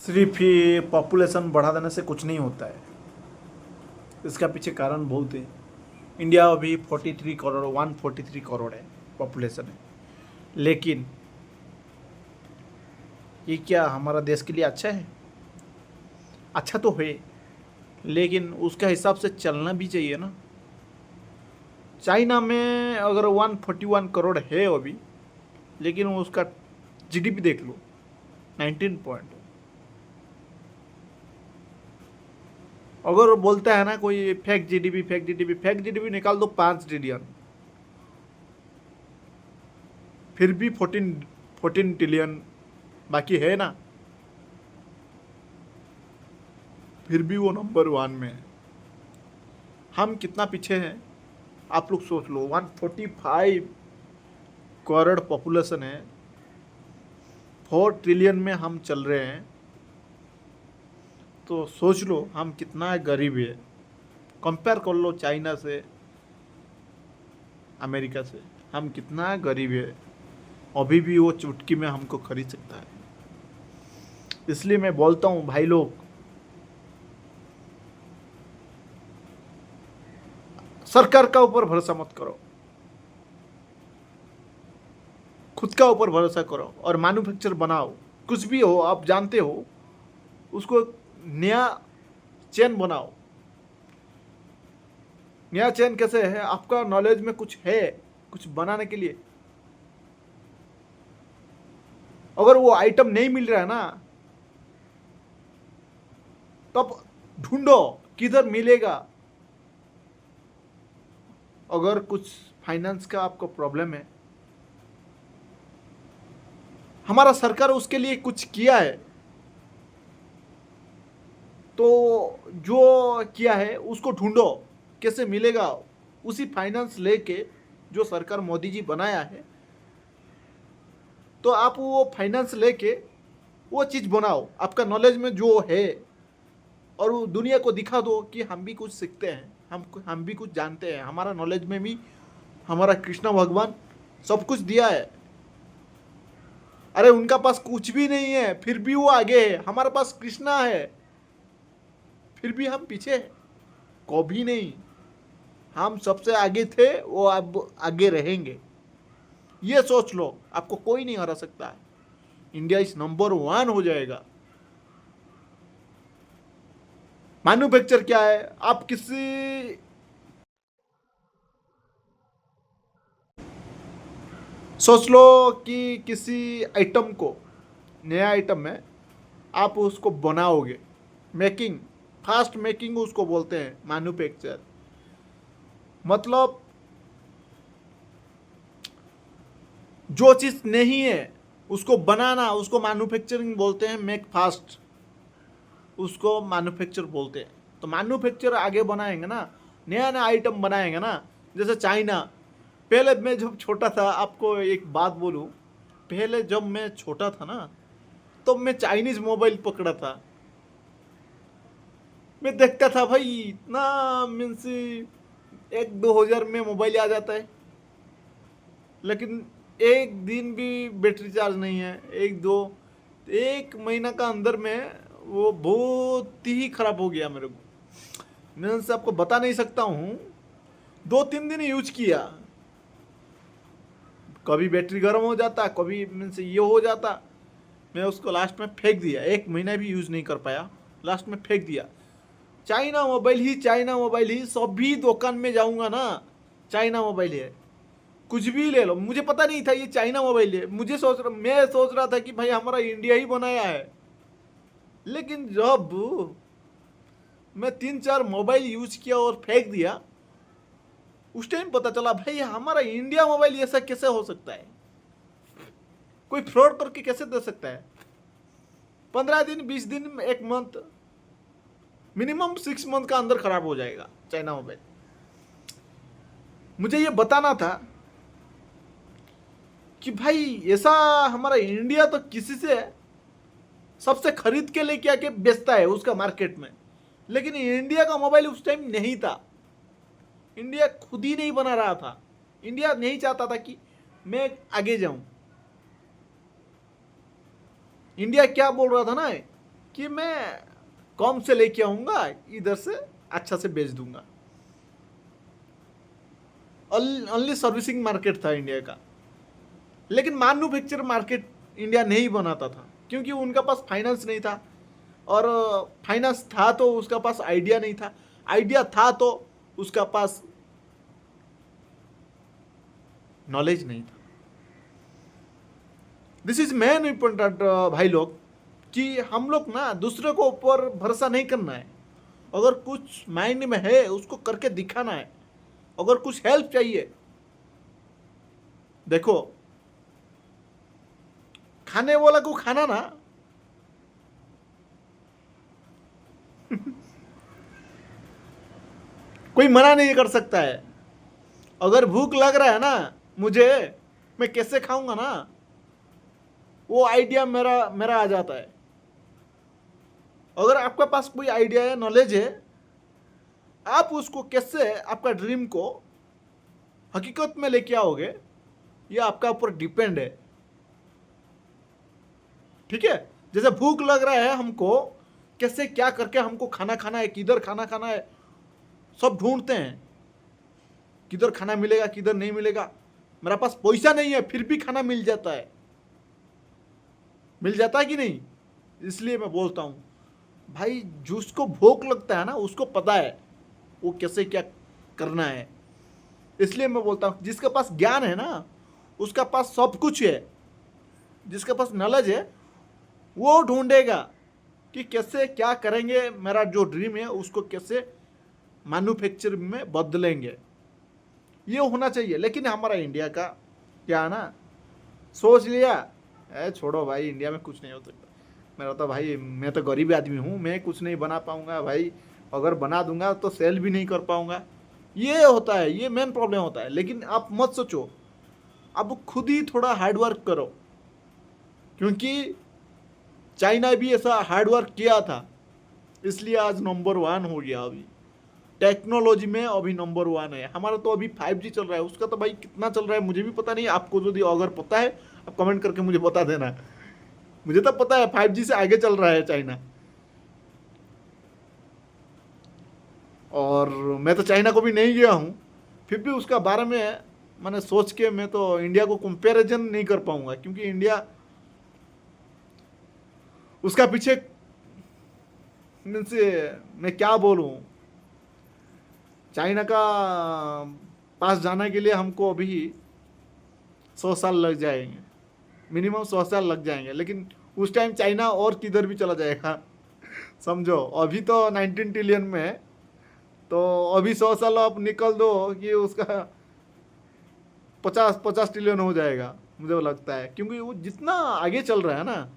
सिर्फ ही पॉपुलेशन बढ़ा देने से कुछ नहीं होता है। इसका पीछे कारण बहुत है। इंडिया अभी 43 करोड़ 143 करोड़ है पॉपुलेशन है, लेकिन ये क्या हमारा देश के लिए अच्छा है? अच्छा तो है, लेकिन उसका हिसाब से चलना भी चाहिए ना। चाइना में अगर 141 करोड़ है अभी, लेकिन उसका जीडीपी देख लो 19 पॉइंट। अगर बोलता है ना कोई fake GDP fake GDP, fake GDP निकाल दो 5 ट्रिलियन, फिर भी 14 ट्रिलियन बाकी है ना, फिर भी वो नंबर 1 में है। हम कितना पीछे हैं आप लोग सोच लो। 145 करोड़ पॉपुलेशन है, 4 ट्रिलियन में हम चल रहे हैं, तो सोच लो हम कितना गरीब है। कंपेयर कर लो चाइना से, अमेरिका से, हम कितना गरीब है। अभी भी वो चुटकी में हमको खरीद सकता है। इसलिए मैं बोलता हूँ भाई लोग, सरकार का ऊपर भरोसा मत करो, खुद का ऊपर भरोसा करो और मैन्युफैक्चर बनाओ। कुछ भी हो आप जानते हो, उसको नया चेन बनाओ। नया चेन कैसे है? आपका नॉलेज में कुछ है कुछ बनाने के लिए, अगर वो आइटम नहीं मिल रहा है ना, तब ढूंढो किधर मिलेगा। अगर कुछ फाइनेंस का आपको प्रॉब्लम है, हमारा सरकार उसके लिए कुछ किया है, तो जो किया है उसको ढूंढो कैसे मिलेगा। उसी फाइनेंस लेके जो सरकार मोदी जी बनाया है, तो आप वो फाइनेंस लेके वो चीज़ बनाओ आपका नॉलेज में जो है, और वो दुनिया को दिखा दो कि हम भी कुछ सीखते हैं, हम भी कुछ जानते हैं। हमारा नॉलेज में भी हमारा कृष्ण भगवान सब कुछ दिया है। अरे उनका पास कुछ भी नहीं है, फिर भी वो आगे है। हमारे पास कृष्णा है, फिर भी हम पीछे हैं। कभी नहीं, हम सबसे आगे थे, वो अब आगे रहेंगे। ये सोच लो, आपको कोई नहीं हरा सकता है। इंडिया इस नंबर 1 हो जाएगा। मैन्युफैक्चर क्या है? आप किसी सोच लो कि किसी आइटम को, नया आइटम है, आप उसको बनाओगे। मेकिंग, फास्ट मेकिंग उसको बोलते हैं मैन्युफैक्चर। मतलब जो चीज़ नहीं है उसको बनाना, उसको मैन्युफैक्चरिंग बोलते हैं। मेक फास्ट, उसको मैन्युफैक्चर बोलते हैं। तो मैन्युफैक्चर आगे बनाएंगे ना, नया नया आइटम बनाएंगे ना। जैसे चाइना, पहले मैं जब छोटा था, आपको एक बात बोलूँ, पहले जब मैं छोटा था ना, तो मैं चाइनीज मोबाइल पकड़ा था। मैं देखता था भाई इतना मीन्स 1-2 हज़ार में मोबाइल आ जाता है, लेकिन एक दिन भी बैटरी चार्ज नहीं है। 1 महीना का अंदर में वो बहुत ही खराब हो गया मेरे को। मैं उनसे आपको बता नहीं सकता हूँ। 2-3 दिन यूज किया, कभी बैटरी गर्म हो जाता, कभी मीन्स ये हो जाता। मैं उसको लास्ट में फेंक दिया, 1 महीना भी यूज नहीं कर पाया, लास्ट में फेंक दिया। चाइना मोबाइल ही, चाइना मोबाइल ही, सभी दुकान में जाऊंगा ना, चाइना मोबाइल है। कुछ भी ले लो, मुझे पता नहीं था ये चाइना मोबाइल है। मैं सोच रहा था कि भाई हमारा इंडिया ही बनाया है। लेकिन जब मैं 3-4 मोबाइल यूज किया और फेंक दिया, उस टाइम पता चला भाई हमारा इंडिया मोबाइल ऐसा कैसे हो सकता है। कोई फ्रॉड करके कैसे दे सकता है? 15 दिन, 20 दिन, 1 मंथ, मिनिमम 6 मंथ का अंदर खराब हो जाएगा चाइना मोबाइल। मुझे ये बताना था कि भाई ऐसा हमारा इंडिया तो किसी से सबसे खरीद के लेके आके बेचता है उसका मार्केट में, लेकिन इंडिया का मोबाइल उस टाइम नहीं था। इंडिया खुद ही नहीं बना रहा था। इंडिया नहीं चाहता था कि मैं आगे जाऊं। इंडिया क्या बोल रहा था ना, कि मैं कम से लेके आऊंगा, इधर से अच्छा से बेच दूंगा। ओनली सर्विसिंग मार्केट था इंडिया का, लेकिन मैन्युफैक्चर मार्केट इंडिया नहीं बनाता था, क्योंकि उनका पास फाइनेंस नहीं था, और फाइनेंस था तो उसका पास आइडिया नहीं था, आइडिया था तो उसका पास नॉलेज नहीं था। दिस इज मेन इम्पोर्टेंट भाई लोग, कि हम लोग ना दूसरे को ऊपर भरोसा नहीं करना है। अगर कुछ माइंड में है उसको करके दिखाना है। अगर कुछ हेल्प चाहिए, देखो खाने वाला को खाना ना कोई मना नहीं कर सकता है। अगर भूख लग रहा है ना मुझे, मैं कैसे खाऊंगा ना, वो आइडिया मेरा मेरा आ जाता है। अगर आपके पास कोई आइडिया है, नॉलेज है, आप उसको कैसे आपका ड्रीम को हकीकत में लेके आओगे, ये आपका ऊपर डिपेंड है। ठीक है, जैसे भूख लग रहा है हमको, कैसे क्या करके हमको खाना खाना है, किधर खाना खाना है, सब ढूंढते हैं, किधर खाना मिलेगा किधर नहीं मिलेगा। मेरा पास पैसा नहीं है फिर भी खाना मिल जाता है, मिल जाता है कि नहीं। इसलिए मैं बोलता हूँ भाई, जिसको भूख लगता है ना उसको पता है वो कैसे क्या करना है। इसलिए मैं बोलता हूँ जिसके पास ज्ञान है ना उसका पास सब कुछ है, जिसके पास नॉलेज है वो ढूंढेगा कि कैसे क्या करेंगे, मेरा जो ड्रीम है उसको कैसे मैन्युफैक्चर में बदलेंगे, ये होना चाहिए। लेकिन हमारा इंडिया का क्या है ना, सोच लिया छोड़ो भाई इंडिया में कुछ नहीं हो सकता, मेरा तो भाई मैं तो गरीब आदमी हूँ, मैं कुछ नहीं बना पाऊंगा भाई, अगर बना दूंगा तो सेल भी नहीं कर पाऊंगा। ये होता है, ये मेन प्रॉब्लम होता है। लेकिन आप मत सोचो, अब खुद ही थोड़ा हार्डवर्क करो, क्योंकि चाइना भी ऐसा हार्डवर्क किया था, इसलिए आज नंबर 1 हो गया। अभी टेक्नोलॉजी में अभी नंबर 1 है। हमारा तो अभी 5G चल रहा है, उसका तो भाई कितना चल रहा है मुझे भी पता नहीं। आपको यदि अगर पता है आप कमेंट करके मुझे बता देना। मुझे तो पता है 5G से आगे चल रहा है चाइना, और मैं तो चाइना को भी नहीं गया हूँ, फिर भी उसका बारे में मैंने सोच के मैं तो इंडिया को कंपैरिजन नहीं कर पाऊंगा, क्योंकि इंडिया उसका पीछे मीन्स मैं क्या बोलूँ, चाइना का पास जाने के लिए हमको अभी 100 साल लग जाएंगे, मिनिमम 100 साल लग जाएंगे। लेकिन उस टाइम चाइना और किधर भी चला जाएगा समझो। अभी तो 19 ट्रिलियन में है, तो अभी 100 साल आप निकल दो कि उसका 50 ट्रिलियन हो जाएगा मुझे लगता है, क्योंकि वो जितना आगे चल रहा है ना,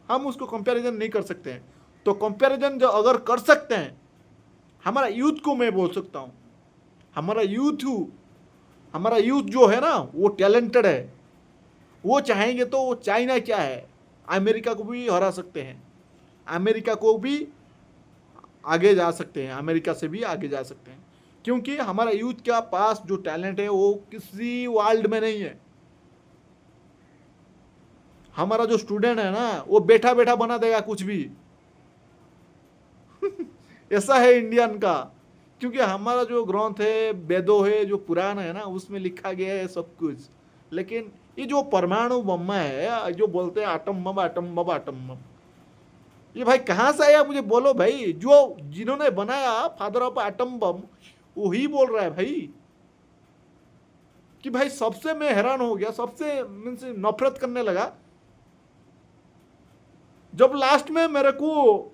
हम उसको कंपैरिजन नहीं कर सकते हैं। तो कंपैरिजन जो अगर कर सकते हैं, हमारा यूथ को मैं बोल सकता हूँ, हमारा यूथ जो है ना वो टैलेंटेड है। वो चाहेंगे तो वो चाइना क्या है, अमेरिका को भी हरा सकते हैं, अमेरिका को भी आगे जा सकते हैं, अमेरिका से भी आगे जा सकते हैं, क्योंकि हमारा यूथ के पास जो टैलेंट है वो किसी वर्ल्ड में नहीं है। हमारा जो स्टूडेंट है ना वो बैठा बैठा बना देगा कुछ भी ऐसा है इंडियन का, क्योंकि हमारा जो ग्रंथ है, वेदों है, जो पुराण है ना, उसमें लिखा गया है सब कुछ। लेकिन ये जो परमाणु बम है, जो बोलते हैं atom bomb atom bomb atom bomb, ये भाई कहाँ से आया मुझे बोलो भाई। जो जिन्होंने बनाया फादर ऑफ एटम बम वही बोल रहा है भाई, कि भाई सबसे मैं हैरान हो गया, सबसे मीन्स नफरत करने लगा जब लास्ट में मेरे को,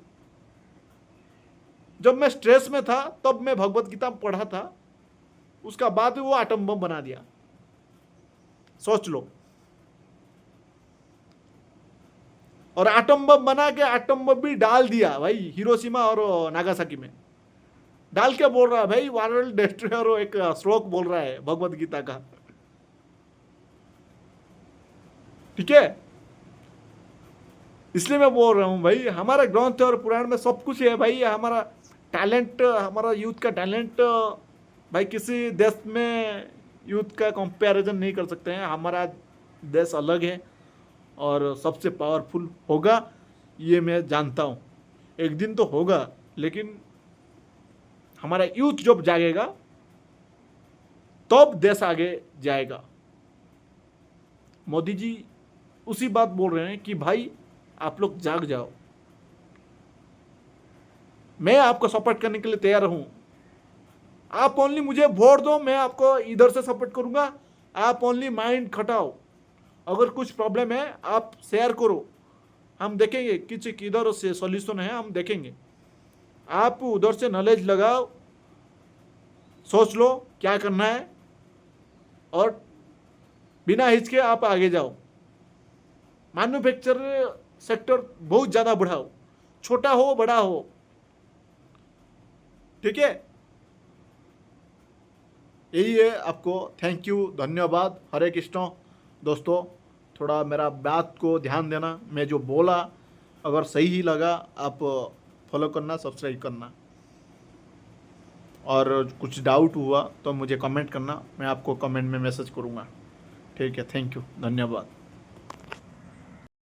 जब मैं स्ट्रेस में था तब मैं भगवत गीता पढ़ा था, उसका बाद वो एटम बम बना दिया। सोच लो, और एटम बम बना के एटम बम भी डाल दिया भाई हिरोशिमा और नागासाकी में, डाल के बोल रहा है भाई वर्ल्ड डिस्ट्रॉयर, एक श्लोक बोल रहा है भगवत गीता का। ठीक है, इसलिए मैं बोल रहा हूं भाई हमारा ग्रंथ और पुराण में सब कुछ है भाई। हमारा टैलेंट, हमारा यूथ का टैलेंट भाई किसी देश में यूथ का कंपैरिजन नहीं कर सकते हैं। हमारा देश अलग है और सबसे पावरफुल होगा, ये मैं जानता हूँ, एक दिन तो होगा, लेकिन हमारा यूथ जब जागेगा तब देश आगे जाएगा। मोदी जी उसी बात बोल रहे हैं कि भाई आप लोग जाग जाओ, मैं आपको सपोर्ट करने के लिए तैयार हूं, आप ओनली मुझे वोट दो, मैं आपको इधर से सपोर्ट करूंगा, आप ओनली माइंड खटाओ, अगर कुछ प्रॉब्लम है आप शेयर करो, हम देखेंगे किधर से सॉल्यूशन है, हम देखेंगे। आप उधर से नॉलेज लगाओ, सोच लो क्या करना है, और बिना हिचके आप आगे जाओ। मैन्युफैक्चर सेक्टर बहुत ज़्यादा बढ़ाओ, छोटा हो बड़ा हो, ठीक है। यही है आपको। थैंक यू, धन्यवाद, हरे कृष्ण। दोस्तों थोड़ा मेरा बात को ध्यान देना, मैं जो बोला अगर सही ही लगा आप फॉलो करना, सब्सक्राइब करना, और कुछ डाउट हुआ तो मुझे कमेंट करना, मैं आपको कमेंट में मैसेज करूँगा, ठीक है। थैंक यू, धन्यवाद।